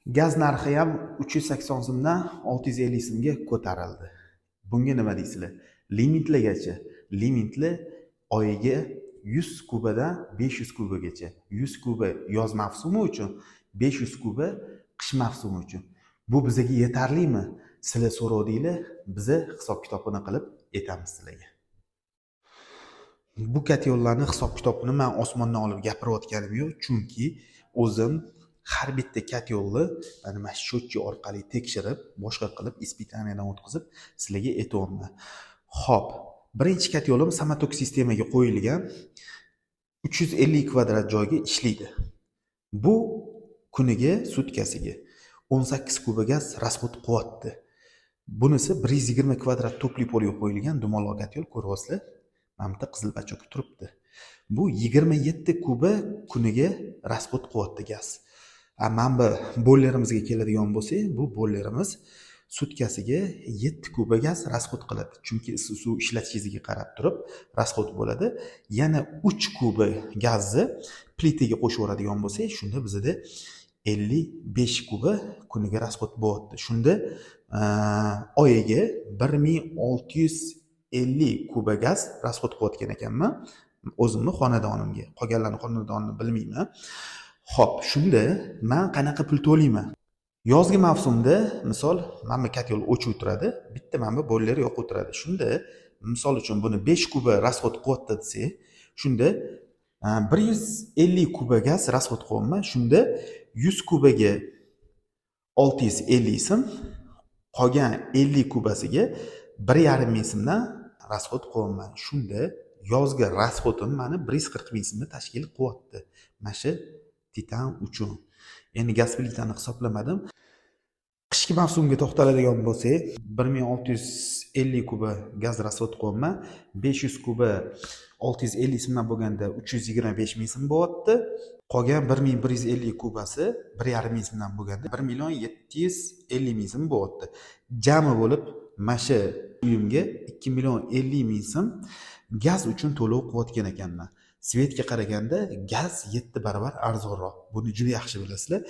Gaz narxi ham 380 so'mdan 650 so'mga ko'tarildi. Bunga nima deysizlar? Limitligacha. Limitli oyiga 100 kubadan 500 kubagacha. 100 kuba yoz mavsumi uchun, 500 kuba qish mavsumi uchun. Bu bizga yetarlimi? Sizlar so'rovdinglar, biz hisob-kitobini qilib aytamiz sizlarga. Bu katyollarni hisob-kitobini men osmondan olib gapirayotganim yo'q, chunki o'zim har bitta katyolni mana счетчик orqali tekshirib, boshqa qilib, ispitaniyadan o'tkazib sizlarga aytyapman. Xo'p, birinchi katyolim samotok sistemaga qo'yilgan 350 kvadrat joyga ishlaydi. Bu kuniga, sutkasiga 18 kuba gaz расход qilyapti. Bunisi 120 kvadrat topli polga qo'yilgan dumaloq katyol, ko'ryapsizlar. Mana bu qizil bachok turibdi. Bu 27 kuba kuniga расход qilyapti gaz. Mana bu bollerimizga keladigan bo'lsak, bu bollerimiz sutkasiga 7 kuba gaz расход qiladi. Chunki issiq suv ishlatishingizga qarab turib расход bo'ladi. Yana 3 kuba gazni plitaga qo'shib yuboradigan bo'lsak, shunda bizda 55 kuba kuniga расход bo'lyapti. Shunda oyiga 1650 kuba gaz расход qilayotgan ekanman o'zimni xonadonimga. Qolganlarning xonadonini bilmayman. Xo'p, shunda men qanaqa pul to'layman? Yozgi mavsumda, misol, mana bu katyol o'chib turadi, bitta mana bu boller yoqib turadi. Shunda, misol uchun buni 5 kuba расход qilyapti desak, shunda 150 kuba gaz расход qilyapman. Shunda 100 kubaga 650 so'm, qolgan 50 kubasiga 1,5 ming so'mdan расход qilyapman. Shunda yozgi расходim meni 140 ming so'mni tashkil qilyapti. Mana shu titan uchun. Endi gaz plitani hisoblamadim. Qishki mavsumga to'xtaladigan bo'lsak, 1650 kuba gaz расход qilyapman. 500 kuba 650 so'mdan bo'lganda 325 ming so'm bo'lyapti. Qolgan 1150 kubasi 1,5 ming so'mdan bo'lganda 1,750 ming so'm bo'lyapti. Jami bo'lib mana shu uyimga 2,50 ming so'm gaz uchun to'lov qilayotgan ekanman. Svetga qaraganda gaz 7 barobar arzonroq. Buni juda yaxshi bilasizlar.